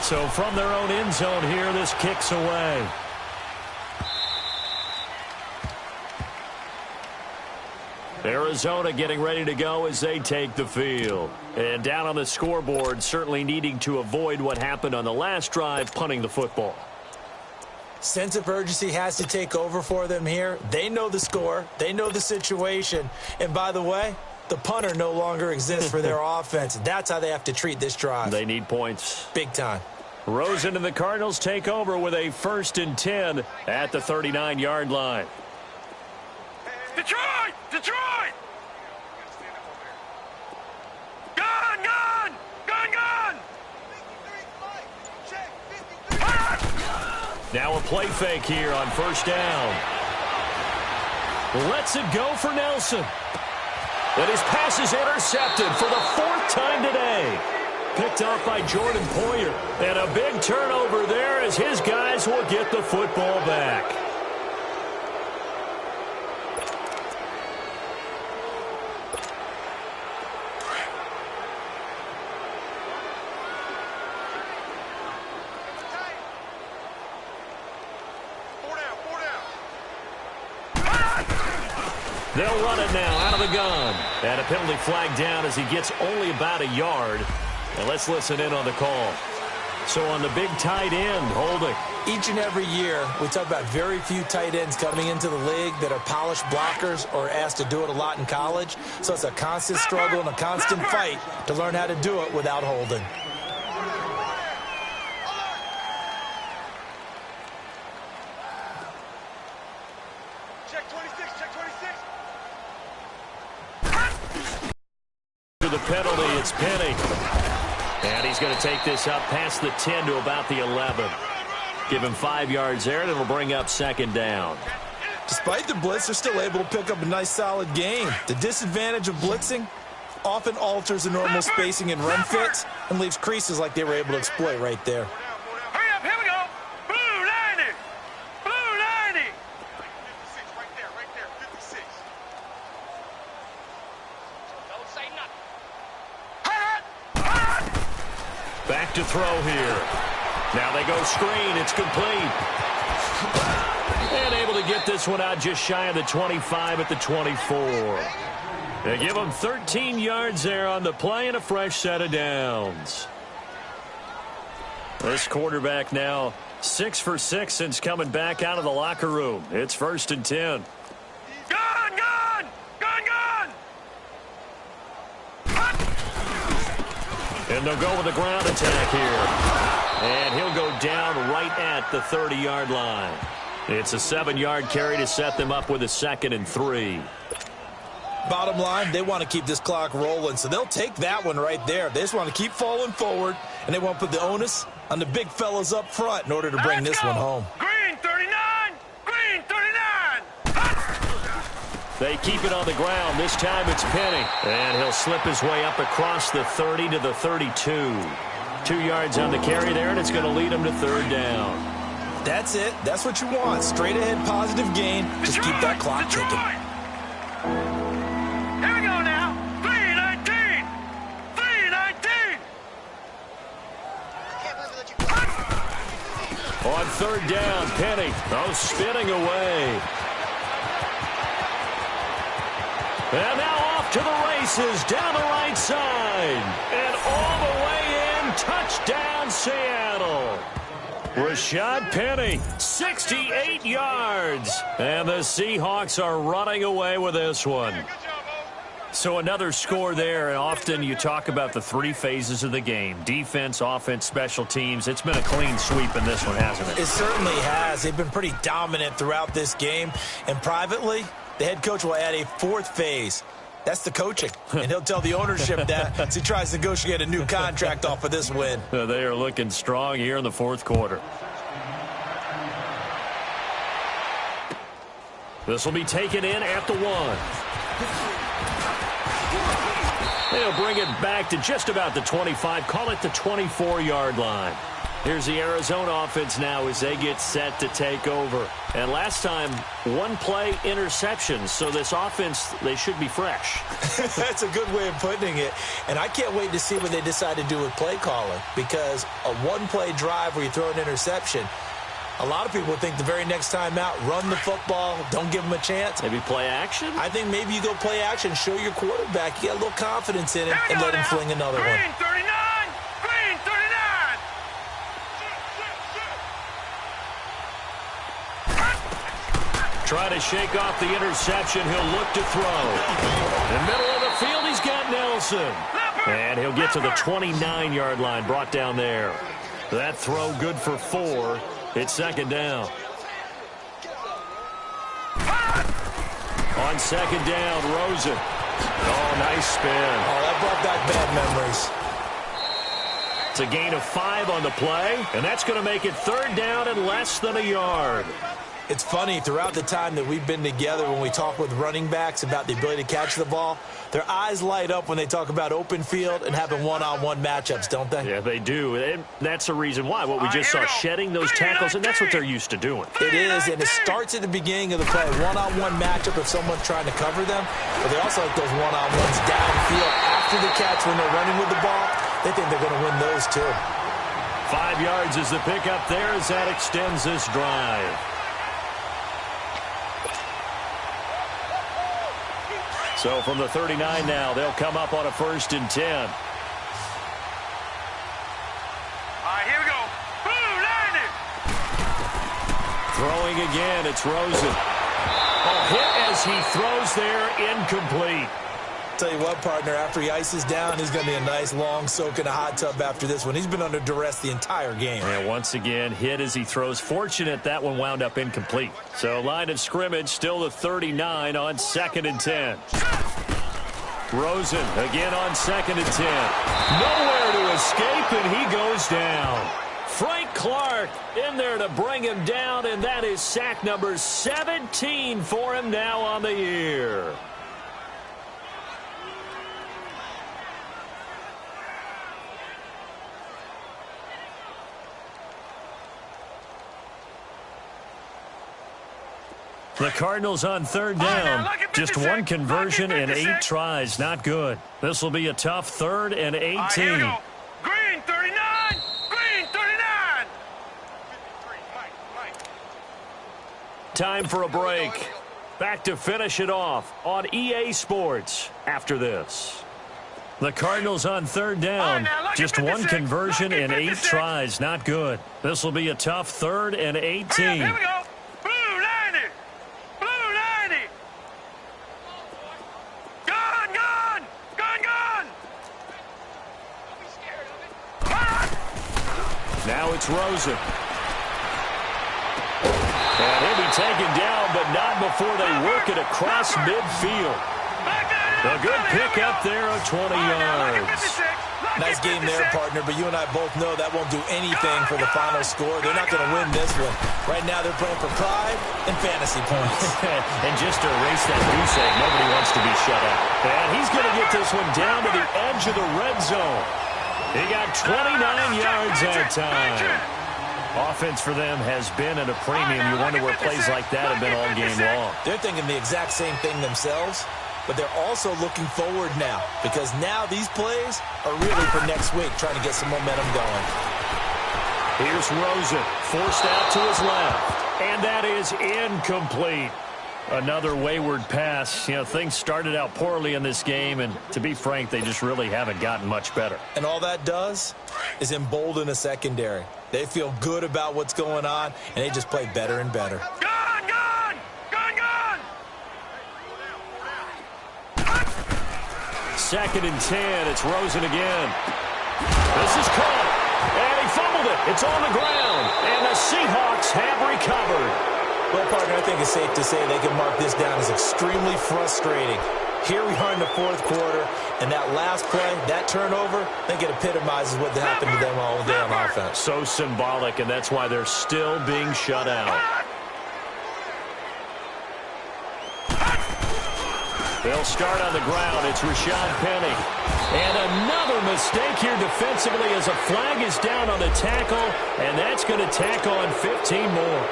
Speaker 2: So from their own end zone here, this kicks away. Arizona getting ready to go as they take the field. And down on the scoreboard, certainly needing to avoid what happened on the last drive, punting the football.
Speaker 1: Sense of urgency has to take over for them here. They know the score. They know the situation. And by the way, the punter no longer exists for their offense. That's how they have to treat this drive.
Speaker 2: They need points.
Speaker 1: Big time.
Speaker 2: Rosen and the Cardinals take over with a 1st and 10 at the 39-yard line.
Speaker 3: Detroit! Detroit! Gun! Gun! Gun! Gun!
Speaker 2: Now a play fake here on first down. Lets it go for Nelson. And his pass is intercepted for the 4th time today. Picked off by Jordan Poyer. And a big turnover there as his guys will get the football back. They'll run it now out of the gun. And a penalty flag down as he gets only about a yard. And let's listen in on the call. So on the big tight end, holding.
Speaker 1: Each and every year, we talk about very few tight ends coming into the league that are polished blockers or asked to do it a lot in college. So it's a constant struggle and a constant fight to learn how to do it without holding.
Speaker 3: Check 26, check 26.
Speaker 2: To the penalty, it's Penny. And he's going to take this up past the 10 to about the 11. Give him 5 yards there, and it'll bring up 2nd down.
Speaker 1: Despite the blitz, they're still able to pick up a nice, solid gain. The disadvantage of blitzing often alters the normal spacing and run fits and leaves creases like they were able to exploit right there.
Speaker 3: Hurry up, here we go. Blue 90. Blue 90. 56, right there, 56. Don't say nothing.
Speaker 2: Back to throw here. Now they go screen. It's complete. And able to get this one out just shy of the 25 at the 24. They give them 13 yards there on the play and a fresh set of downs. This quarterback now 6 for 6 since coming back out of the locker room. It's 1st and 10.
Speaker 3: Gun! Gun! Gun! Gun!
Speaker 2: And they'll go with a ground attack here. And he'll go down right at the 30-yard line. It's a 7-yard carry to set them up with a 2nd and 3.
Speaker 1: Bottom line, they want to keep this clock rolling, so they'll take that one right there. They just want to keep falling forward, and they want to put the onus on the big fellas up front in order to bring this one home.
Speaker 3: Green 39! Green 39!
Speaker 2: They keep it on the ground. This time it's Penny. And he'll slip his way up across the 30 to the 32. 2 yards on the carry there, and it's going to lead him to 3rd down.
Speaker 1: That's it. That's what you want. Straight ahead positive gain. Just keep that clock ticking.
Speaker 3: Here we go now. 319. 319.
Speaker 2: On 3rd down, Penny. Oh, spinning away. And now off to the races down the right side. And all the way in. Touchdown, Seattle. Rashad Penny, 68 yards. And the Seahawks are running away with this one. So another score there, and often you talk about the three phases of the game. Defense, offense, special teams. It's been a clean sweep in this one, hasn't it?
Speaker 1: It certainly has. They've been pretty dominant throughout this game. And privately, the head coach will add a fourth phase. That's the coaching. And he'll tell the ownership that as he tries to negotiate a new contract off of this win.
Speaker 2: They are looking strong here in the fourth quarter. This will be taken in at the 1. They'll bring it back to just about the 25. Call it the 24-yard line. Here's the Arizona offense now as they get set to take over. And last time, one-play interception. So this offense, they should be fresh.
Speaker 1: That's a good way of putting it. And I can't wait to see what they decide to do with play calling. Because a one-play drive where you throw an interception, a lot of people think the very next time out, run the football, don't give them a chance.
Speaker 2: Maybe play action?
Speaker 1: I think maybe you go play action, show your quarterback you got a little confidence in him, and let him fling another one.
Speaker 3: Green 39! Green 39!
Speaker 2: Try to shake off the interception. He'll look to throw. In the middle of the field, he's got Nelson. And he'll get to the 29-yard line, brought down there. That throw good for 4. It's second down. On second down, Rosen. Oh, nice spin.
Speaker 1: Oh, that brought back bad memories.
Speaker 2: It's a gain of 5 on the play, and that's going to make it third down and less than a yard.
Speaker 1: It's funny, throughout the time that we've been together, when we talk with running backs about the ability to catch the ball, their eyes light up when they talk about open field and having one-on-one matchups, don't they?
Speaker 2: Yeah, they do. And that's the reason why. What we just saw, shedding those tackles, and that's what they're used to doing.
Speaker 1: It is, and it starts at the beginning of the play. One-on-one matchup if someone's trying to cover them, but they also like those one-on-ones downfield after the catch when they're running with the ball. They think they're going to win those, too.
Speaker 2: 5 yards is the pickup there as that extends this drive. So from the 39 now, they'll come up on a 1st and 10.
Speaker 3: All right, here we go. Boom, line it.
Speaker 2: Throwing again, it's Rosen. A hit as he throws there, incomplete.
Speaker 1: Tell you what, partner, after he ices down, he's going to be a nice long soak in a hot tub after this one. He's been under duress the entire game.
Speaker 2: And once again, hit as he throws. Fortunate that one wound up incomplete. So line of scrimmage, still the 39 on 2nd and 10. Rosen again on 2nd and 10. Nowhere to escape, and he goes down. Frank Clark in there to bring him down, and that is sack number 17 for him now on the year. The Cardinals on 3rd down. Just one conversion in 8 tries. Not good. This will be a tough 3rd and 18.
Speaker 3: Green 39! Green 39!
Speaker 2: Time for a break. Back to finish it off on EA Sports after this. The Cardinals on 3rd down. Just one conversion in 8 tries. Not good. This will be a tough 3rd and 18.
Speaker 3: Here we go.
Speaker 2: Now it's Rosen. And he'll be taken down, but not before they work it across midfield. A good pickup there of 20 yards.
Speaker 1: Nice game there, partner, but you and I both know that won't do anything for the final score. They're not going to win this one. Right now they're playing for pride and fantasy points.
Speaker 2: And just to erase that goose egg, nobody wants to be shut out. And he's going to get this one down to the edge of the red zone. He got 29 yards that time. Offense for them has been at a premium. You wonder where plays like that have been all game long.
Speaker 1: They're thinking the exact same thing themselves, but they're also looking forward now because now these plays are really for next week, trying to get some momentum going.
Speaker 2: Here's Rosen, forced out to his left, and that is incomplete. Another wayward pass. You know, things started out poorly in this game, and to be frank, they just really haven't gotten much better.
Speaker 1: And all that does is embolden a secondary. They feel good about what's going on, and they just play better and better.
Speaker 3: Gone, gone! Gone, gone!
Speaker 2: 2nd and 10. It's Rosen again. This is caught. And he fumbled it. It's on the ground. And the Seahawks have recovered.
Speaker 1: Well, partner, I think it's safe to say they can mark this down as extremely frustrating. Here we are in the 4th quarter, and that last play, that turnover, I think it epitomizes what happened to them all day on offense.
Speaker 2: So symbolic, and that's why they're still being shut out. They'll start on the ground. It's Rashad Penny. And another mistake here defensively as a flag is down on the tackle, and that's going to tack on 15 more.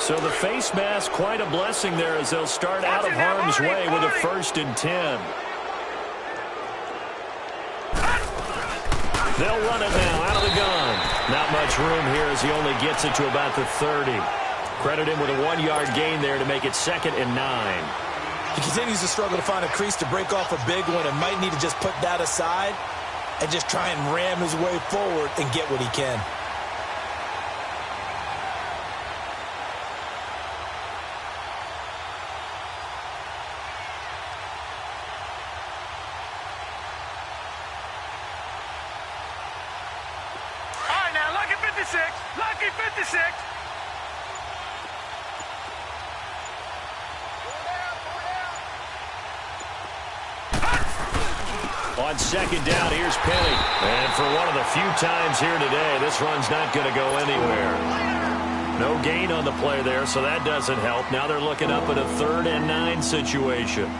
Speaker 2: So the face mask, quite a blessing there as they'll start out of harm's way with a 1st and 10. They'll run it now out of the gun. Not much room here as he only gets it to about the 30. Credit him with a 1-yard gain there to make it 2nd and 9.
Speaker 1: He continues to struggle to find a crease to break off a big one and might need to just put that aside and just try and ram his way forward and get what he can.
Speaker 3: Lucky 56.
Speaker 2: On 2nd down, here's Penny. And for one of the few times here today, this run's not going to go anywhere. No gain on the play there, so that doesn't help. Now they're looking up at a 3rd and 9 situation.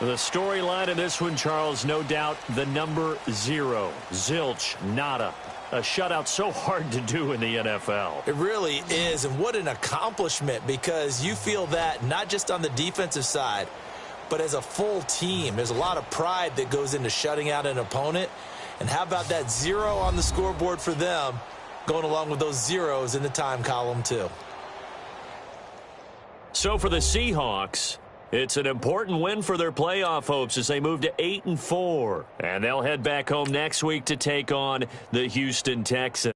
Speaker 2: The storyline of this one, Charles, no doubt the number 0. Zilch, nada. A shutout so hard to do in the NFL.
Speaker 1: It really is, and what an accomplishment, because you feel that not just on the defensive side, but as a full team. There's a lot of pride that goes into shutting out an opponent. And how about that 0 on the scoreboard for them, going along with those zeros in the time column too.
Speaker 2: So for the Seahawks, it's an important win for their playoff hopes as they move to 8-4. And they'll head back home next week to take on the Houston Texans.